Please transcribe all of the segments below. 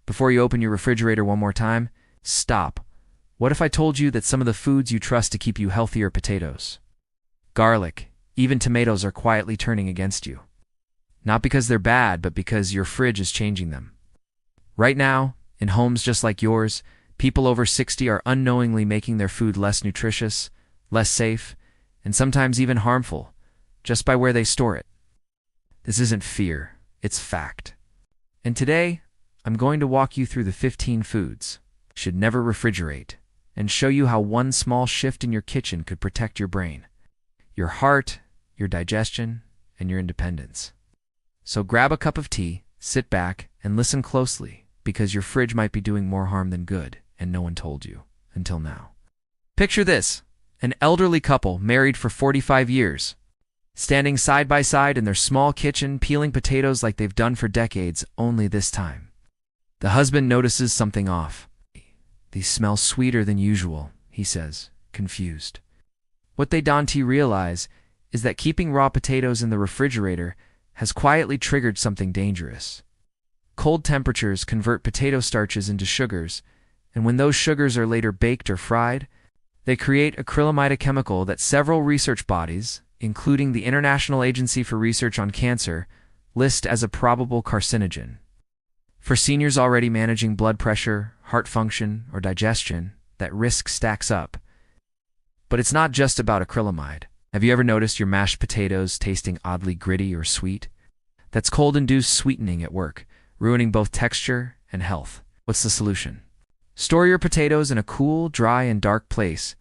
Before you open your refrigerator one more time, stop. What if I told you that some of the foods you trust to keep you healthy are potatoes, garlic, even tomatoes are quietly turning against you? Not because they're bad, but because your fridge is changing them. Right now, in homes just like yours, people over 60 are unknowingly making their food less nutritious, less safe, and sometimes even harmful, just by where they store it. This isn't fear, it's fact. And today, I'm going to walk you through the 15 foods you should never refrigerate and show you how one small shift in your kitchen could protect your brain, your heart, your digestion, and your independence. So grab a cup of tea, sit back, and listen closely, because your fridge might be doing more harm than good, and no one told you, until now. Picture this: an elderly couple married for 45 years, standing side by side in their small kitchen, peeling potatoes like they've done for decades, only this time the husband notices something off. "These smell sweeter than usual," he says, confused. What they don't realize is that keeping raw potatoes in the refrigerator has quietly triggered something dangerous. Cold temperatures convert potato starches into sugars, and when those sugars are later baked or fried, they create acrylamide, a chemical that several research bodies, including the International Agency for Research on Cancer, list as a probable carcinogen. For seniors already managing blood pressure, heart function, or digestion, that risk stacks up. But it's not just about acrylamide. Have you ever noticed your mashed potatoes tasting oddly gritty or sweet? That's cold-induced sweetening at work, ruining both texture and health. What's the solution? Store your potatoes in a cool, dry, and dark place,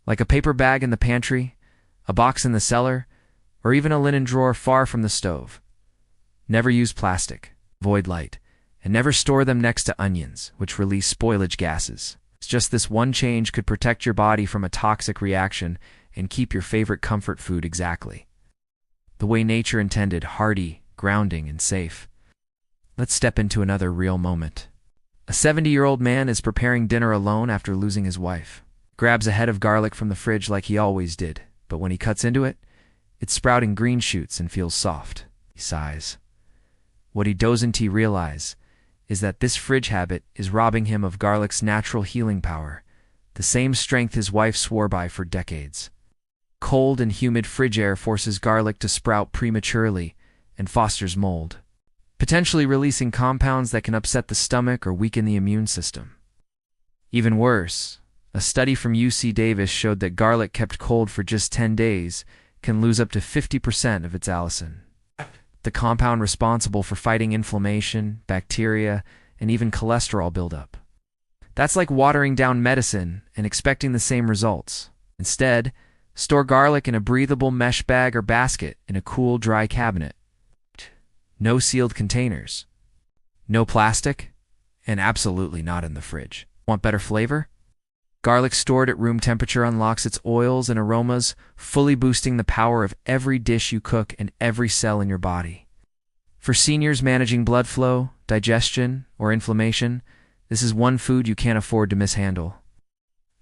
like a paper bag in the pantry, a box in the cellar, or even a linen drawer far from the stove. Never use plastic, avoid light, and never store them next to onions, which release spoilage gases. It's just this one change could protect your body from a toxic reaction and keep your favorite comfort food exactly the way nature intended: hearty, grounding, and safe. Let's step into another real moment. A 70-year-old man is preparing dinner alone after losing his wife. Grabs a head of garlic from the fridge like he always did, but when he cuts into it, it's sprouting green shoots and feels soft. He sighs. What he doesn't realize is that this fridge habit is robbing him of garlic's natural healing power, the same strength his wife swore by for decades. Cold and humid fridge air forces garlic to sprout prematurely and fosters mold, potentially releasing compounds that can upset the stomach or weaken the immune system. Even worse, a study from UC Davis showed that garlic kept cold for just 10 days can lose up to 50% of its allicin, the compound responsible for fighting inflammation, bacteria, and even cholesterol buildup. That's like watering down medicine and expecting the same results. Instead, store garlic in a breathable mesh bag or basket in a cool, dry cabinet. No sealed containers, no plastic, and absolutely not in the fridge. Want better flavor? Garlic stored at room temperature unlocks its oils and aromas, fully boosting the power of every dish you cook and every cell in your body. For seniors managing blood flow, digestion, or inflammation, this is one food you can't afford to mishandle.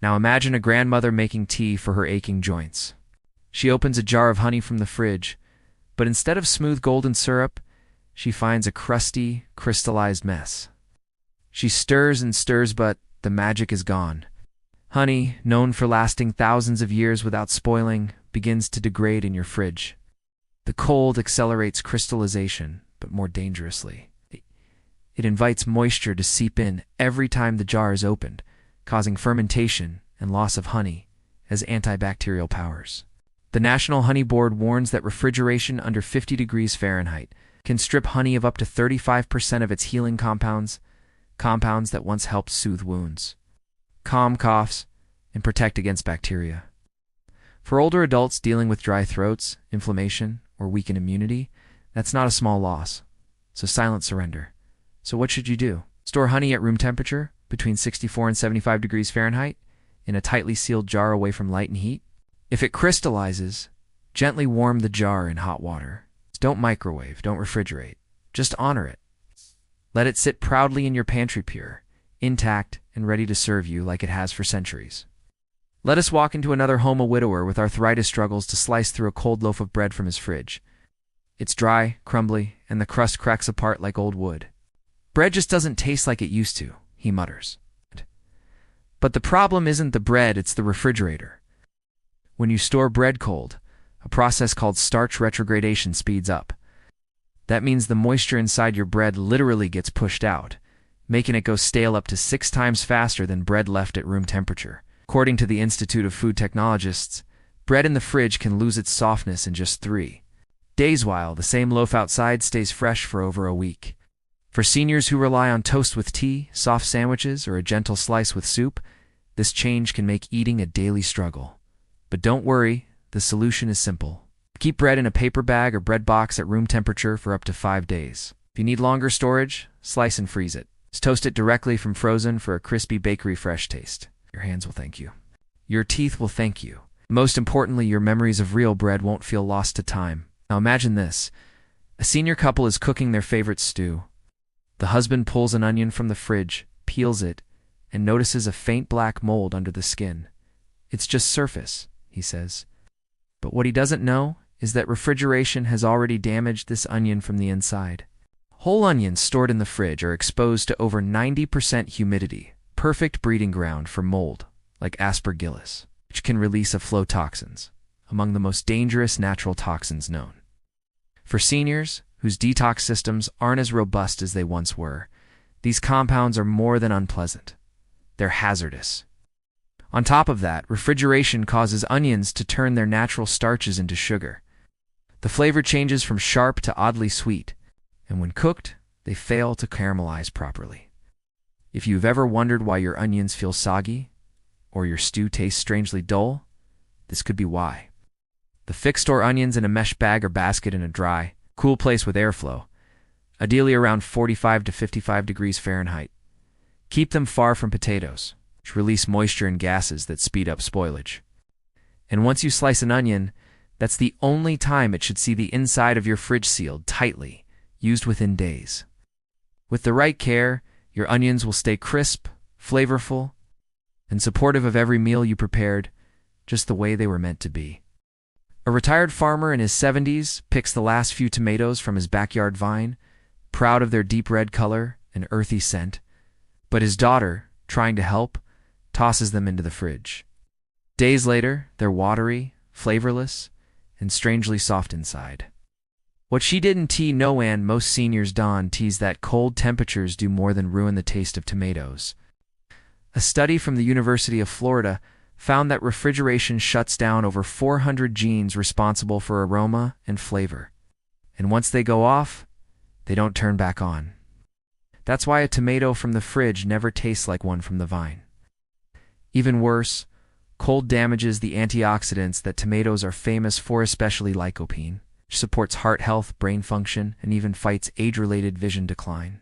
Now imagine a grandmother making tea for her aching joints. She opens a jar of honey from the fridge, but instead of smooth golden syrup, she finds a crusty, crystallized mess. She stirs and stirs, but the magic is gone. Honey, known for lasting thousands of years without spoiling, begins to degrade in your fridge. The cold accelerates crystallization, but more dangerously. It invites moisture to seep in every time the jar is opened, causing fermentation and loss of honey as antibacterial powers. The National Honey Board warns that refrigeration under 50 degrees Fahrenheit can strip honey of up to 35% of its healing compounds that once helped soothe wounds, calm coughs, and protect against bacteria. For older adults dealing with dry throats, inflammation, or weakened immunity, that's not a small loss. So silent surrender. So what should you do? Store honey at room temperature, between 64 and 75 degrees Fahrenheit, in a tightly sealed jar away from light and heat. If it crystallizes, gently warm the jar in hot water. Don't microwave, don't refrigerate. Just honor it. Let it sit proudly in your pantry pure, intact and ready to serve you like it has for centuries. Let us walk into another home, a widower with arthritis struggles to slice through a cold loaf of bread from his fridge. It's dry, crumbly, and the crust cracks apart like old wood. Bread just doesn't taste like it used to, he mutters. But the problem isn't the bread, it's the refrigerator. When you store bread cold, a process called starch retrogradation speeds up. That means the moisture inside your bread literally gets pushed out, making it go stale up to 6 times faster than bread left at room temperature. According to the Institute of Food Technologists, bread in the fridge can lose its softness in just 3 days, while the same loaf outside stays fresh for over a week. For seniors who rely on toast with tea, soft sandwiches, or a gentle slice with soup, this change can make eating a daily struggle. But don't worry, the solution is simple. Keep bread in a paper bag or bread box at room temperature for up to 5 days. If you need longer storage, slice and freeze it. Just toast it directly from frozen for a crispy bakery fresh taste. Your hands will thank you. Your teeth will thank you. Most importantly, your memories of real bread won't feel lost to time. Now imagine this. A senior couple is cooking their favorite stew. The husband pulls an onion from the fridge, peels it, and notices a faint black mold under the skin. It's just surface, he says. But what he doesn't know is that refrigeration has already damaged this onion from the inside. Whole onions stored in the fridge are exposed to over 90% humidity, perfect breeding ground for mold, like aspergillus, which can release aflatoxins, among the most dangerous natural toxins known. For seniors whose detox systems aren't as robust as they once were, these compounds are more than unpleasant. They're hazardous. On top of that, refrigeration causes onions to turn their natural starches into sugar. The flavor changes from sharp to oddly sweet, and when cooked, they fail to caramelize properly. If you've ever wondered why your onions feel soggy, or your stew tastes strangely dull, this could be why. The fix: store onions in a mesh bag or basket in a dry, cool place with airflow, ideally around 45 to 55 degrees Fahrenheit. Keep them far from potatoes, which release moisture and gases that speed up spoilage. And once you slice an onion, that's the only time it should see the inside of your fridge sealed tightly, used within days. With the right care, your onions will stay crisp, flavorful, and supportive of every meal you prepared, just the way they were meant to be. A retired farmer in his 70s picks the last few tomatoes from his backyard vine, proud of their deep red color and earthy scent, but his daughter, trying to help, tosses them into the fridge. Days later, they're watery, flavorless, and strangely soft inside. What she didn't know, and most seniors don't tease, that cold temperatures do more than ruin the taste of tomatoes. A study from the University of Florida found that refrigeration shuts down over 400 genes responsible for aroma and flavor. And once they go off, they don't turn back on. That's why a tomato from the fridge never tastes like one from the vine. Even worse, cold damages the antioxidants that tomatoes are famous for, especially lycopene, which supports heart health, brain function, and even fights age-related vision decline.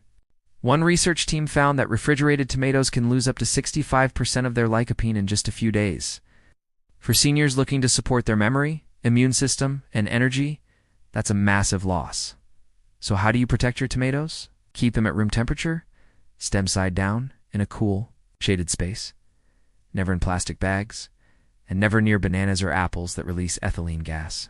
One research team found that refrigerated tomatoes can lose up to 65% of their lycopene in just a few days. For seniors looking to support their memory, immune system, and energy, that's a massive loss. So how do you protect your tomatoes? Keep them at room temperature, stem side down, in a cool, shaded space, never in plastic bags, and never near bananas or apples that release ethylene gas.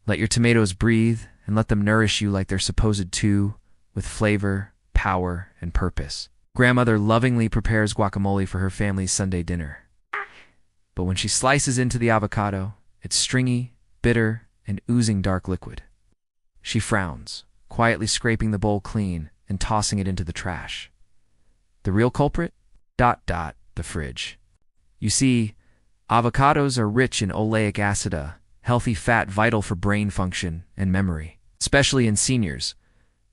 Let your tomatoes breathe and let them nourish you like they're supposed to, with flavor, power, and purpose. Grandmother lovingly prepares guacamole for her family's Sunday dinner. But when she slices into the avocado, it's stringy, bitter, and oozing dark liquid. She frowns, quietly scraping the bowl clean and tossing it into the trash. The real culprit? The fridge. You see, avocados are rich in oleic acid, a healthy fat vital for brain function and memory, especially in seniors.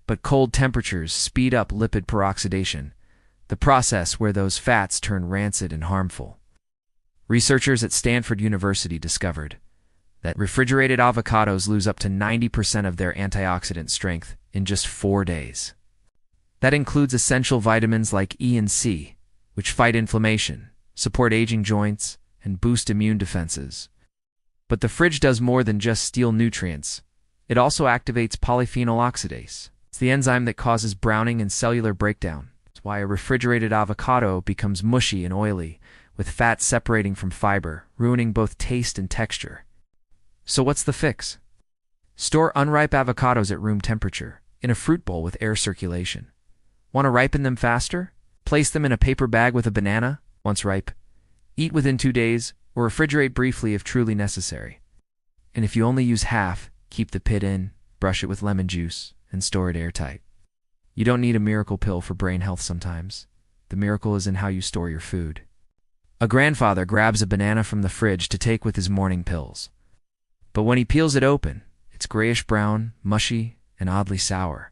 But cold temperatures speed up lipid peroxidation, the process where those fats turn rancid and harmful. Researchers at Stanford University discovered that refrigerated avocados lose up to 90% of their antioxidant strength in just 4 days. That includes essential vitamins like E and C, which fight inflammation, support aging joints, and boost immune defenses. But the fridge does more than just steal nutrients. It also activates polyphenol oxidase. It's the enzyme that causes browning and cellular breakdown. It's why a refrigerated avocado becomes mushy and oily, with fat separating from fiber, ruining both taste and texture. So what's the fix? Store unripe avocados at room temperature, in a fruit bowl with air circulation. Want to ripen them faster? Place them in a paper bag with a banana, once ripe. Eat within 2 days, or refrigerate briefly if truly necessary. And if you only use half, keep the pit in, brush it with lemon juice, and store it airtight. You don't need a miracle pill for brain health sometimes. The miracle is in how you store your food. A grandfather grabs a banana from the fridge to take with his morning pills. But when he peels it open, it's grayish-brown, mushy, and oddly sour.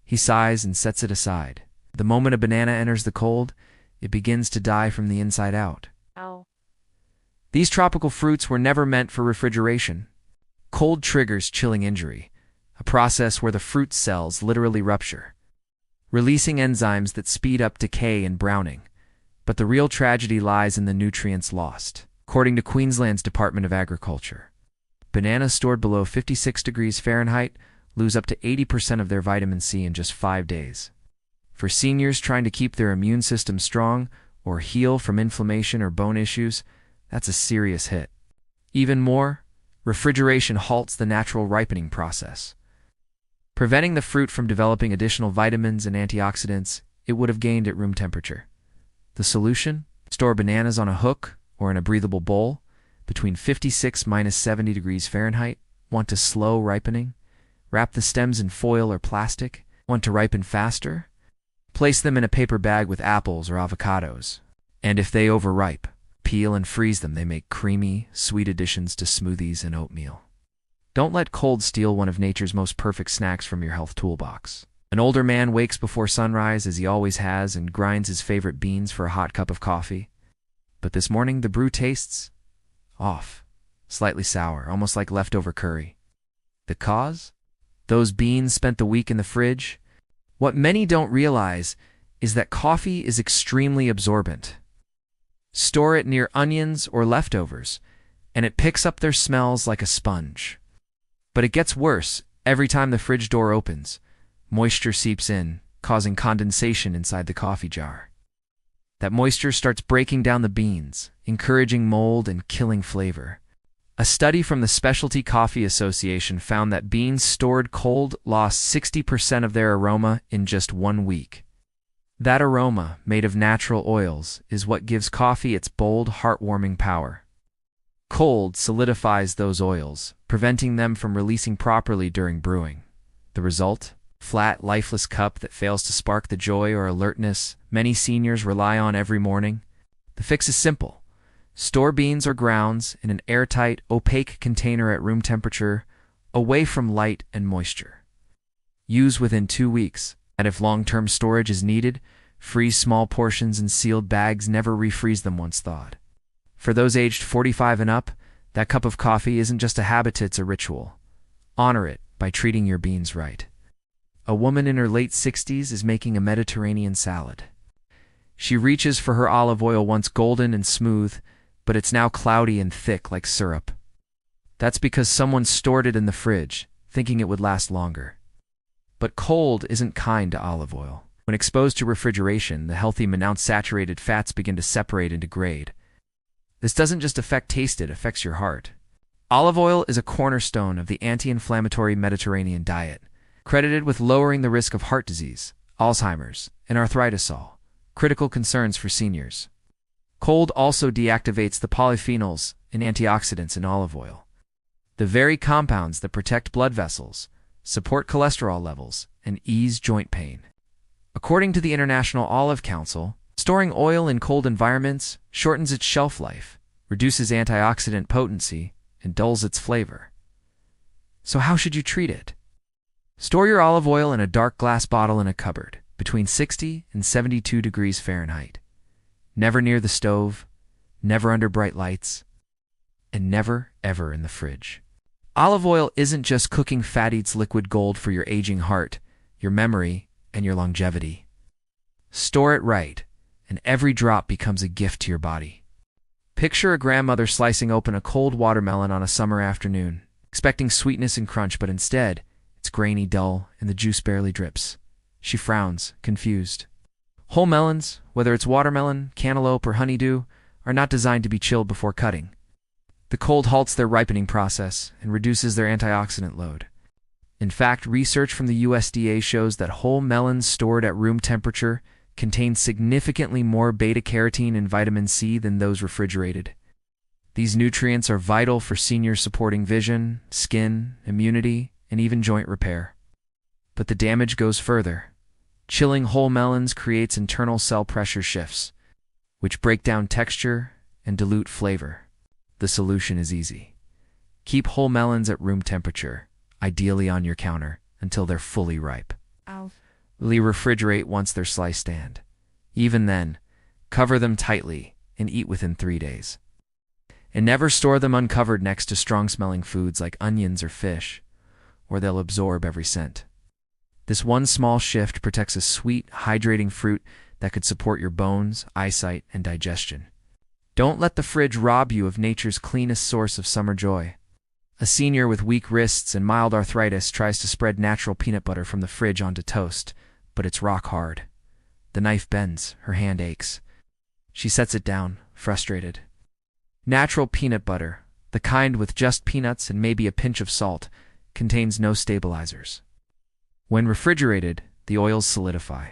He sighs and sets it aside. The moment a banana enters the cold, it begins to die from the inside out. Ow. These tropical fruits were never meant for refrigeration. Cold triggers chilling injury, a process where the fruit cells literally rupture, releasing enzymes that speed up decay and browning. But the real tragedy lies in the nutrients lost. According to Queensland's Department of Agriculture, bananas stored below 56 degrees Fahrenheit lose up to 80% of their vitamin C in just 5 days. For seniors trying to keep their immune system strong or heal from inflammation or bone issues, that's a serious hit. Even more, refrigeration halts the natural ripening process, preventing the fruit from developing additional vitamins and antioxidants it would have gained at room temperature. The solution? Store bananas on a hook or in a breathable bowl between 56 minus 70 degrees Fahrenheit. Want to slow ripening? Wrap the stems in foil or plastic. Want to ripen faster? Place them in a paper bag with apples or avocados. And if they overripe, peel and freeze them. They make creamy, sweet additions to smoothies and oatmeal. Don't let cold steal one of nature's most perfect snacks from your health toolbox. An older man wakes before sunrise, as he always has, and grinds his favorite beans for a hot cup of coffee. But this morning, the brew tastes off, slightly sour, almost like leftover curry. The cause? Those beans spent the week in the fridge. What many don't realize is that coffee is extremely absorbent. Store it near onions or leftovers, and it picks up their smells like a sponge. But it gets worse. Every time the fridge door opens, moisture seeps in, causing condensation inside the coffee jar. That moisture starts breaking down the beans, encouraging mold and killing flavor. A study from the Specialty Coffee Association found that beans stored cold lost 60% of their aroma in just 1 week. That aroma, made of natural oils, is what gives coffee its bold, heartwarming power. Cold solidifies those oils, preventing them from releasing properly during brewing. The result? Flat, lifeless cup that fails to spark the joy or alertness many seniors rely on every morning. The fix is simple. Store beans or grounds in an airtight, opaque container at room temperature, away from light and moisture. Use within 2 weeks, and if long-term storage is needed, freeze small portions in sealed bags. Never refreeze them once thawed. For those aged 45 and up, that cup of coffee isn't just a habit, it's a ritual. Honor it by treating your beans right. A woman in her late 60s is making a Mediterranean salad. She reaches for her olive oil, once golden and smooth, but it's now cloudy and thick like syrup. That's because someone stored it in the fridge, thinking it would last longer. But cold isn't kind to olive oil. When exposed to refrigeration, the healthy monounsaturated fats begin to separate and degrade. This doesn't just affect taste, it affects your heart. Olive oil is a cornerstone of the anti-inflammatory Mediterranean diet, credited with lowering the risk of heart disease, Alzheimer's, and arthritis, all critical concerns for seniors. Cold also deactivates the polyphenols and antioxidants in olive oil, the very compounds that protect blood vessels, support cholesterol levels, and ease joint pain. According to the International Olive Council, storing oil in cold environments shortens its shelf life, reduces antioxidant potency, and dulls its flavor. So how should you treat it? Store your olive oil in a dark glass bottle in a cupboard, between 60 and 72 degrees Fahrenheit. Never near the stove, never under bright lights, and never, ever in the fridge. Olive oil isn't just cooking fat, it's liquid gold for your aging heart, your memory, and your longevity. Store it right, and every drop becomes a gift to your body. Picture a grandmother slicing open a cold watermelon on a summer afternoon, expecting sweetness and crunch, but instead, it's grainy, dull, and the juice barely drips. She frowns, confused. Whole melons, whether it's watermelon, cantaloupe, or honeydew, are not designed to be chilled before cutting. The cold halts their ripening process and reduces their antioxidant load. In fact, research from the USDA shows that whole melons stored at room temperature contain significantly more beta-carotene and vitamin C than those refrigerated. These nutrients are vital for seniors, supporting vision, skin, immunity, and even joint repair. But the damage goes further. Chilling whole melons creates internal cell pressure shifts, which break down texture and dilute flavor. The solution is easy. Keep whole melons at room temperature, ideally on your counter, until they're fully ripe. Refrigerate once they're sliced, and even then, cover them tightly and eat within 3 days. And never store them uncovered next to strong-smelling foods like onions or fish, or they'll absorb every scent. This one small shift protects a sweet, hydrating fruit that could support your bones, eyesight, and digestion. Don't let the fridge rob you of nature's cleanest source of summer joy. A senior with weak wrists and mild arthritis tries to spread natural peanut butter from the fridge onto toast, but it's rock hard. The knife bends, her hand aches. She sets it down, frustrated. Natural peanut butter, the kind with just peanuts and maybe a pinch of salt, contains no stabilizers. When refrigerated, the oils solidify,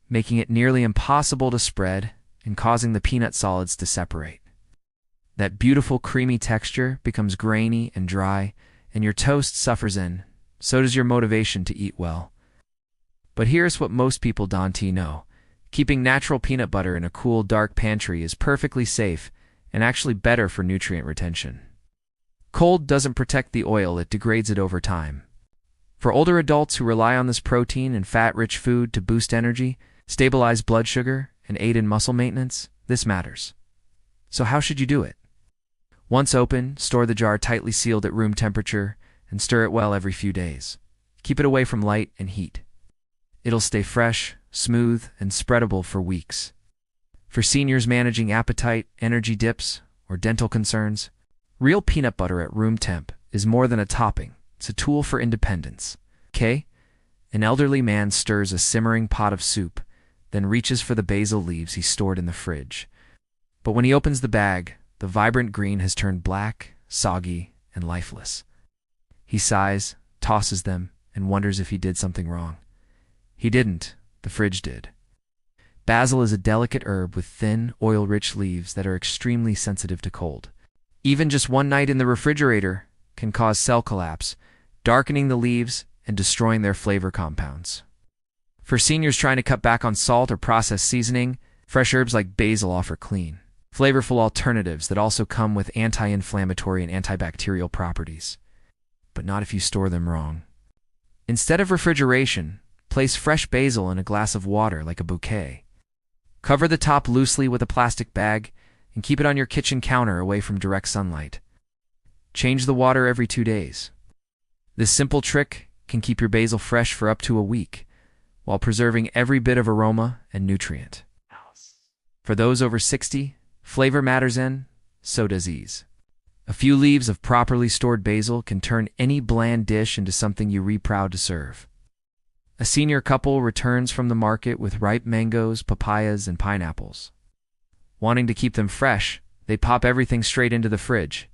making it nearly impossible to spread and causing the peanut solids to separate. That beautiful creamy texture becomes grainy and dry, and your toast suffers in. So does your motivation to eat well. But here's what most people don't know. Keeping natural peanut butter in a cool, dark pantry is perfectly safe and actually better for nutrient retention. Cold doesn't protect the oil, it degrades it over time. For older adults who rely on this protein and fat-rich food to boost energy, stabilize blood sugar, and aid in muscle maintenance, this matters. So how should you do it? Once open, store the jar tightly sealed at room temperature and stir it well every few days. Keep it away from light and heat. It'll stay fresh, smooth, and spreadable for weeks. For seniors managing appetite, energy dips, or dental concerns, real peanut butter at room temp is more than a topping. It's a tool for independence. An elderly man stirs a simmering pot of soup, then reaches for the basil leaves he stored in the fridge. But when he opens the bag, the vibrant green has turned black, soggy, and lifeless. He sighs, tosses them, and wonders if he did something wrong. He didn't. The fridge did. Basil is a delicate herb with thin, oil-rich leaves that are extremely sensitive to cold. Even just one night in the refrigerator can cause cell collapse, darkening the leaves and destroying their flavor compounds. For seniors trying to cut back on salt or processed seasoning, fresh herbs like basil offer clean, flavorful alternatives that also come with anti-inflammatory and antibacterial properties. But not if you store them wrong. Instead of refrigeration, place fresh basil in a glass of water like a bouquet. Cover the top loosely with a plastic bag and keep it on your kitchen counter away from direct sunlight. Change the water every 2 days. This simple trick can keep your basil fresh for up to a week, while preserving every bit of aroma and nutrient. For those over 60, flavor matters and so does ease. A few leaves of properly stored basil can turn any bland dish into something you're proud to serve. A senior couple returns from the market with ripe mangoes, papayas, and pineapples. Wanting to keep them fresh, they pop everything straight into the fridge.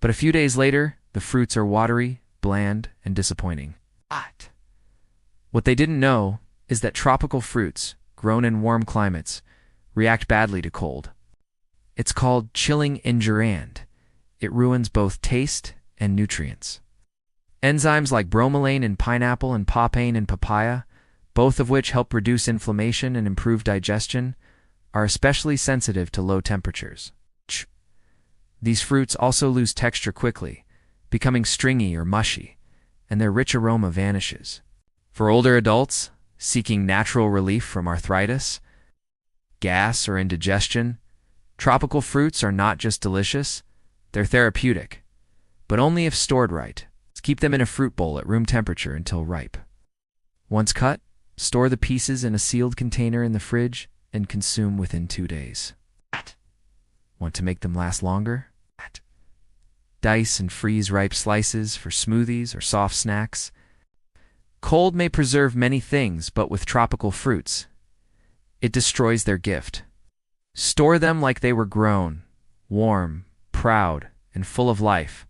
But a few days later, the fruits are watery, bland, and disappointing. What they didn't know is that tropical fruits, grown in warm climates, react badly to cold. It's called chilling injuriant. It ruins both taste and nutrients. Enzymes like bromelain in pineapple and papain in papaya, both of which help reduce inflammation and improve digestion, are especially sensitive to low temperatures. These fruits also lose texture quickly, becoming stringy or mushy, and their rich aroma vanishes. For older adults seeking natural relief from arthritis, gas, or indigestion, tropical fruits are not just delicious, they're therapeutic, but only if stored right. Keep them in a fruit bowl at room temperature until ripe. Once cut, store the pieces in a sealed container in the fridge and consume within 2 days. Want to make them last longer? Dice and freeze ripe slices for smoothies or soft snacks. Cold may preserve many things, but with tropical fruits, it destroys their gift. Store them like they were grown, warm, proud, and full of life.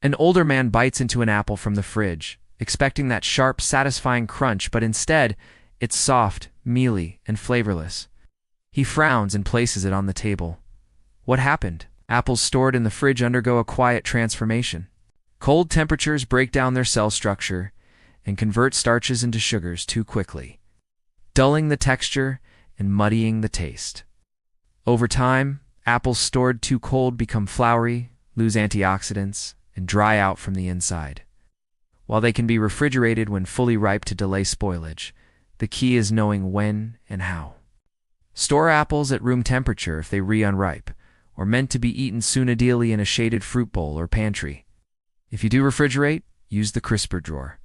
An older man bites into an apple from the fridge, expecting that sharp, satisfying crunch, but instead, it's soft, mealy, and flavorless. He frowns and places it on the table. What happened? Apples stored in the fridge undergo a quiet transformation. Cold temperatures break down their cell structure and convert starches into sugars too quickly, dulling the texture and muddying the taste. Over time, apples stored too cold become floury, lose antioxidants, and dry out from the inside. While they can be refrigerated when fully ripe to delay spoilage, the key is knowing when and how. Store apples at room temperature if they unripe, or meant to be eaten soon, ideally in a shaded fruit bowl or pantry. If you do refrigerate, use the crisper drawer,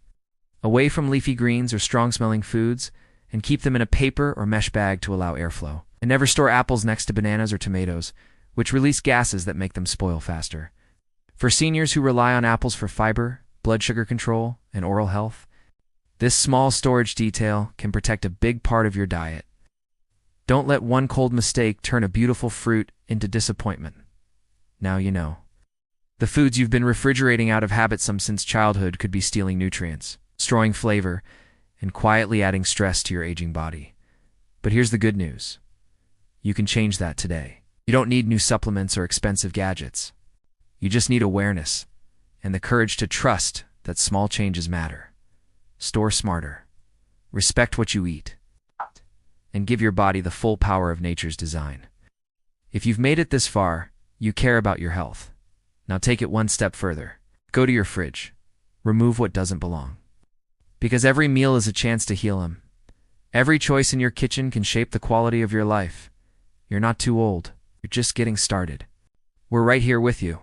away from leafy greens or strong-smelling foods, and keep them in a paper or mesh bag to allow airflow. And never store apples next to bananas or tomatoes, which release gases that make them spoil faster. For seniors who rely on apples for fiber, blood sugar control, and oral health, this small storage detail can protect a big part of your diet. Don't let one cold mistake turn a beautiful fruit into disappointment. Now you know. The foods you've been refrigerating out of habit since childhood could be stealing nutrients, destroying flavor, and quietly adding stress to your aging body. But here's the good news. You can change that today. You don't need new supplements or expensive gadgets. You just need awareness and the courage to trust that small changes matter. Store smarter. Respect what you eat. And give your body the full power of nature's design. If you've made it this far, you care about your health. Now take it one step further. Go to your fridge. Remove what doesn't belong. Because every meal is a chance to heal them. Every choice in your kitchen can shape the quality of your life. You're not too old. You're just getting started. We're right here with you.